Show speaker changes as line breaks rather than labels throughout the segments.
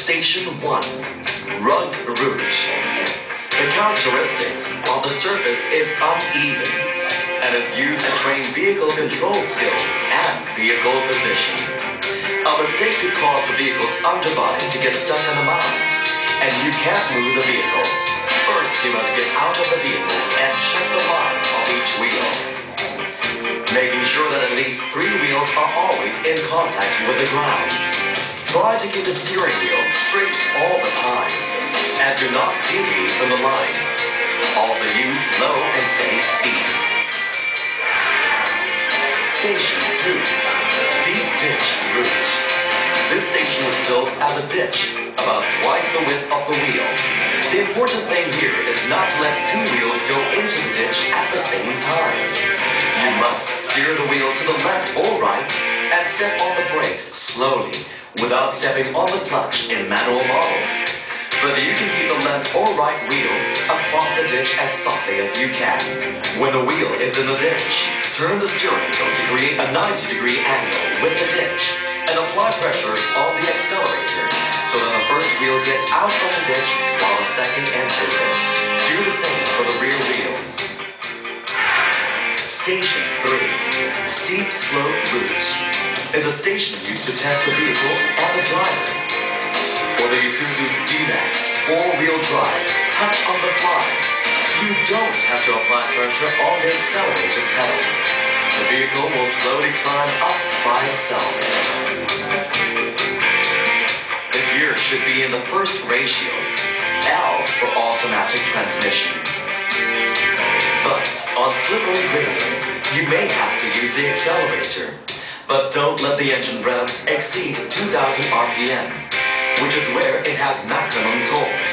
Station 1. Rugged route. The characteristics of the surface is uneven and is used to train vehicle control skills and vehicle position. A mistake could cause the vehicle's underbody to get stuck in the mud, and you can't move the vehicle. First, you must get out of the vehicle and check the line of each wheel, making sure that at least 3 wheels are always in contact with the ground. Try to keep the steering wheel straight all the time, and do not deviate from the line. Also use low and steady speed. Station 2. Deep ditch route. This station was built as a ditch, about twice the width of the wheel. The important thing here is not to let 2 wheels go into the ditch at the same time. You must steer the wheel to the left or right and step on the brakes slowly without stepping on the clutch in manual models, so that you can keep the left or right wheel across the ditch as softly as you can. When the wheel is in the ditch, turn the steering wheel to create a 90-degree angle with the ditch and apply pressure on the accelerator so that the first wheel gets out of the ditch while the second enters it. Do the same for the rear wheels. Station 3. Steep slope route is a station used to test the vehicle and the driver. For the Isuzu D-MAX 4-wheel drive, touch on the fly. You don't have to apply pressure on the accelerator pedal. The vehicle will slowly climb up by itself. The gear should be in the first ratio, L for automatic transmission. But on slippery gradients, you may have to use the accelerator. But don't let the engine revs exceed 2,000 RPM, which is where it has maximum torque.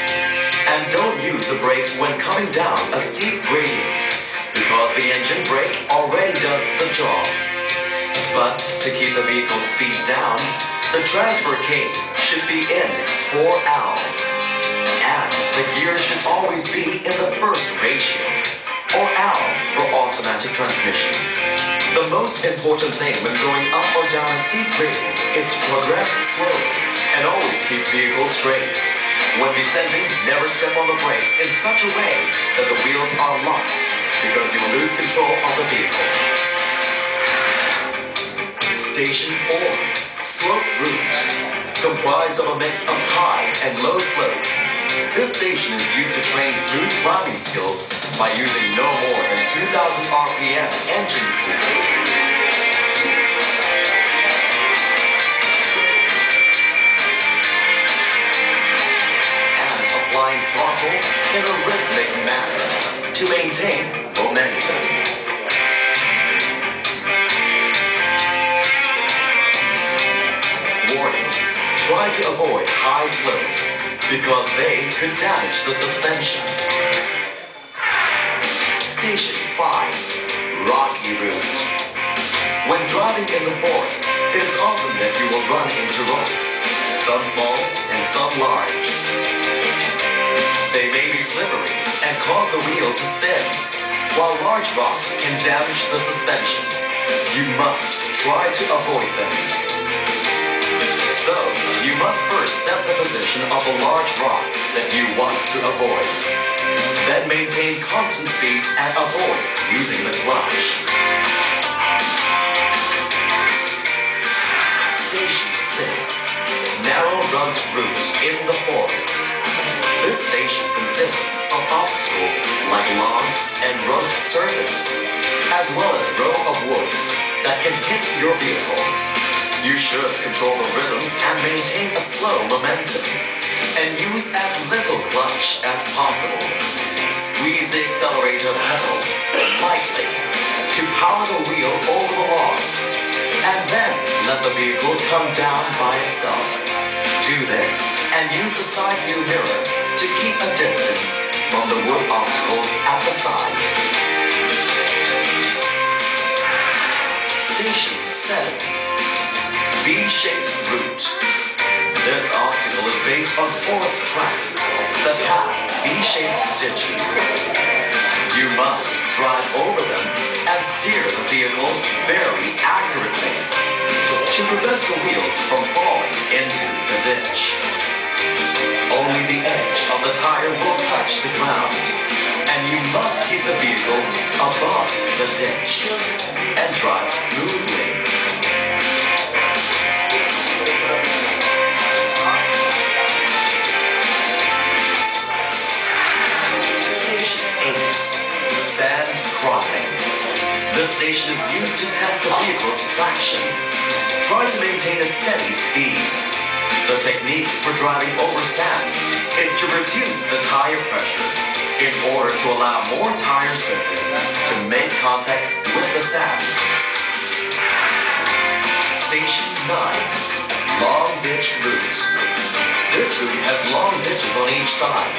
And don't use the brakes when coming down a steep gradient, because the engine brake already does the job. But to keep the vehicle's speed down, the transfer case should be in 4L. And the gear should always be in the first ratio, or L for automatic transmission. The most important thing when going up or down a steep gradient is to progress slowly and always keep vehicles straight. When descending, never step on the brakes in such a way that the wheels are locked, because you will lose control of the vehicle. Station 4. Slope route. Comprised of a mix of high and low slopes. This station is used to train smooth climbing skills by using no more than 2,000 RPM engine speed. And applying throttle in a rhythmic manner to maintain momentum. Warning, try to avoid high slopes because they could damage the suspension. Station 5. Rocky route. When driving in the forest, it is often that you will run into rocks, some small and some large. They may be slippery and cause the wheel to spin, while large rocks can damage the suspension. You must try to avoid them. So, you must first set the position of the large rock that you want to avoid. Then maintain constant speed and avoid using the clutch. Station 6. Narrow rugged route in the forest. This station consists of obstacles like logs and rugged surface, as well as a row of wood that can hit your vehicle. You should control the rhythm and maintain a slow momentum, and use as little clutch as possible. Squeeze the accelerator pedal lightly to power the wheel over the logs, and then let the vehicle come down by itself. Do this and use the side view mirror to keep a distance from the wood obstacles at the side. Station 7. V-shaped route. This obstacle is based on forest tracks that have V-shaped ditches. You must drive over them and steer the vehicle very accurately to prevent the wheels from falling into the ditch. touch the ground. And you must keep the vehicle above the ditch and drive smoothly. Station 8, Sand Crossing. This station is used to test the vehicle's traction. Try to maintain a steady speed. The technique for driving over sand is to reduce the tire pressure in order to allow more tire surface to make contact with the sand. Station 9, Long Ditch Route. This route has long ditches on each side,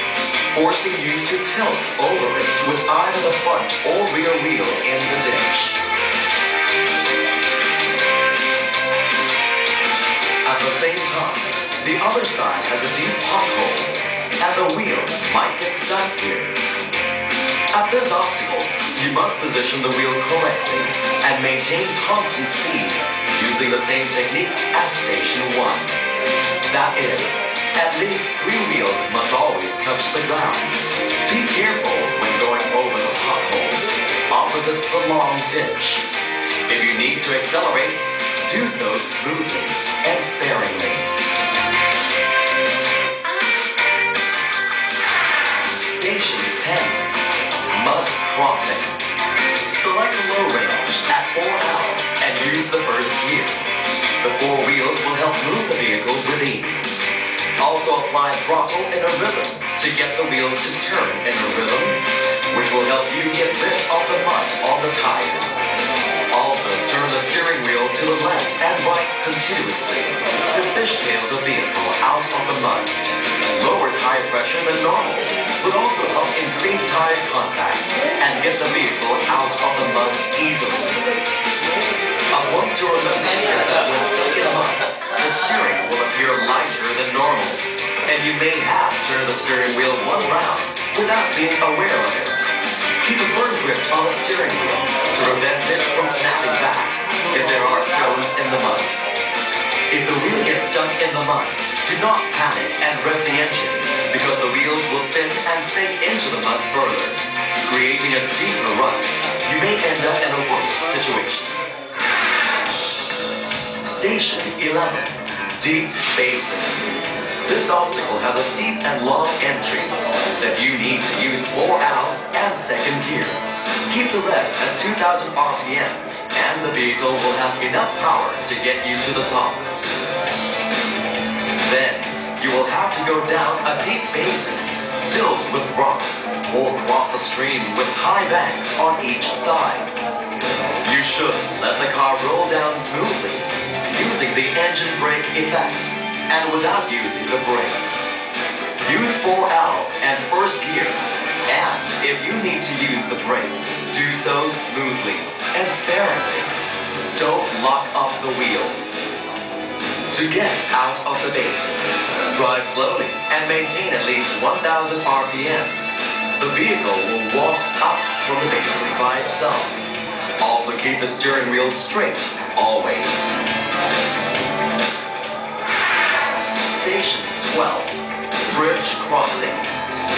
forcing you to tilt over it with either the front or rear wheel in the ditch. At the same time, the other side has a deep pothole, and the wheel might get stuck here. At this obstacle, you must position the wheel correctly and maintain constant speed using the same technique as Station 1. That is, at least 3 wheels must always touch the ground. Be careful when going over the pothole, opposite the long ditch. If you need to accelerate, do so smoothly and sparingly. Station 10, Mud Crossing. Select the low range at 4L and use the first gear. The 4 wheels will help move the vehicle with ease. Also apply throttle in a rhythm to get the wheels to turn in a rhythm, which will help you get rid of the mud on the tires. Also turn the steering wheel to the left and right continuously to fishtail the vehicle out of the mud. Lower tire pressure than normal would also help increase tire contact and get the vehicle out of the mud easily. A point to remember is that when stuck in mud, the steering will appear lighter than normal, and you may have turned the steering wheel 1 round without being aware of it. Keep a firm grip on the steering wheel to prevent it from snapping back if there are stones in the mud. If the wheel gets stuck in the mud, do not panic and rev the engine because the wheels will spin and sink into the mud further, creating a deeper rut. You may end up in a worse situation. Station 11, Deep Basin. This obstacle has a steep and long entry that you need to use 4L and second gear. Keep the revs at 2,000 RPM and the vehicle will have enough power to get you to the top. Then, you will have to go down a deep basin filled with rocks or cross a stream with high banks on each side. You should let the car roll down smoothly using the engine brake effect and without using the brakes. Use 4L and first gear, and if you need to use the brakes, do so smoothly and sparingly. Don't lock up the wheels. To get out of the basin, drive slowly and maintain at least 1,000 RPM. The vehicle will walk up from the basin by itself. Also keep the steering wheel straight, always. Station 12, Bridge Crossing,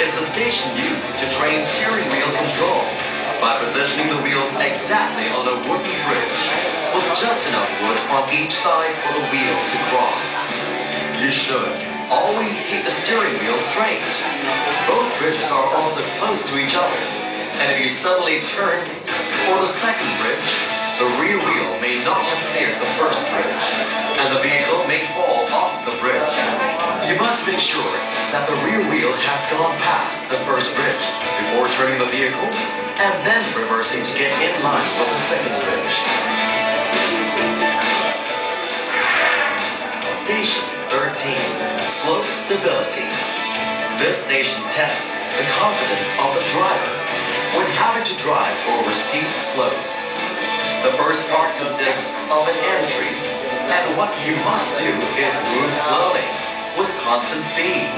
is the station used to train steering wheel control by positioning the wheels exactly on a wooden bridge with just enough wood on each side for the wheel to cross. You should always keep the steering wheel straight. Both bridges are also close to each other, and if you suddenly turn for the second bridge, the rear wheel may not have cleared the first bridge, and the vehicle may fall off the bridge. You must make sure that the rear wheel has gone past the first bridge before turning the vehicle and then reversing to get in line with the second bridge. Station 13, Slope Stability. This station tests the confidence of the driver when having to drive over steep slopes. The first part consists of an entry, and what you must do is move slowly with constant speed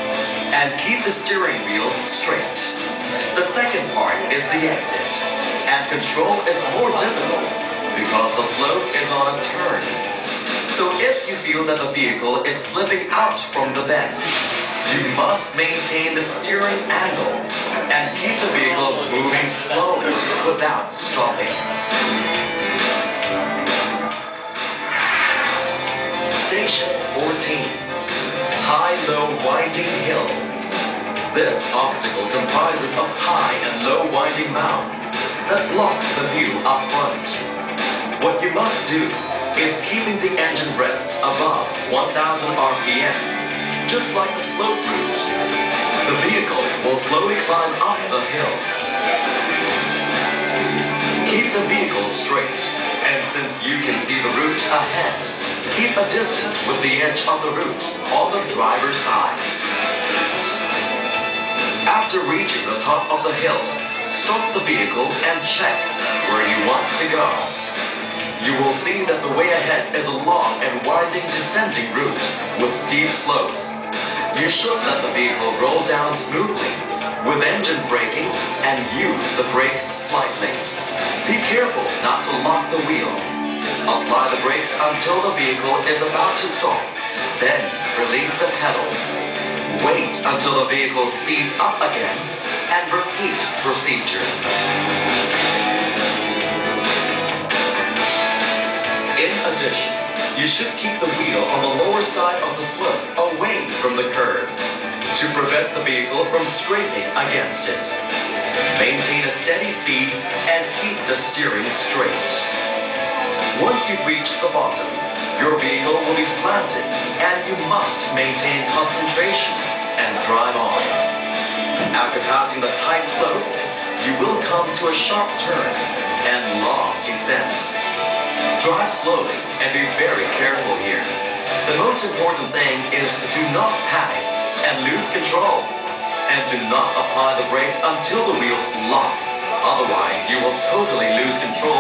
and keep the steering wheel straight. The second part is the exit, and control is more difficult because the slope is on a turn. So if you feel that the vehicle is slipping out from the bend, You must maintain the steering angle and keep the vehicle moving slowly without stopping. Station 14. High-low winding hill. This obstacle comprises of high and low winding mounds that block the view up front. What you must do is keeping the engine rev above 1000 RPM, just like the slope route. The vehicle will slowly climb up the hill. Keep the vehicle straight, and since you can see the route ahead, keep a distance with the edge of the route on the driver's side. After reaching the top of the hill, stop the vehicle and check where you want to go. You will see that the way ahead is a long and winding descending route with steep slopes. You should let the vehicle roll down smoothly with engine braking and use the brakes slightly. Be careful not to lock the wheels. Apply the brakes until the vehicle is about to stop, then release the pedal. Wait until the vehicle speeds up again and repeat procedure. In addition, you should keep the wheel on the lower side of the slope away from the curb to prevent the vehicle from scraping against it. Maintain a steady speed and keep the steering straight. Once you've reached the bottom, your vehicle will be slanted and you must maintain concentration and drive on. After passing the tight slope, you will come to a sharp turn and long descent. Drive slowly and be very careful here. The most important thing is do not panic and lose control. And do not apply the brakes until the wheels lock. Otherwise, you will totally lose control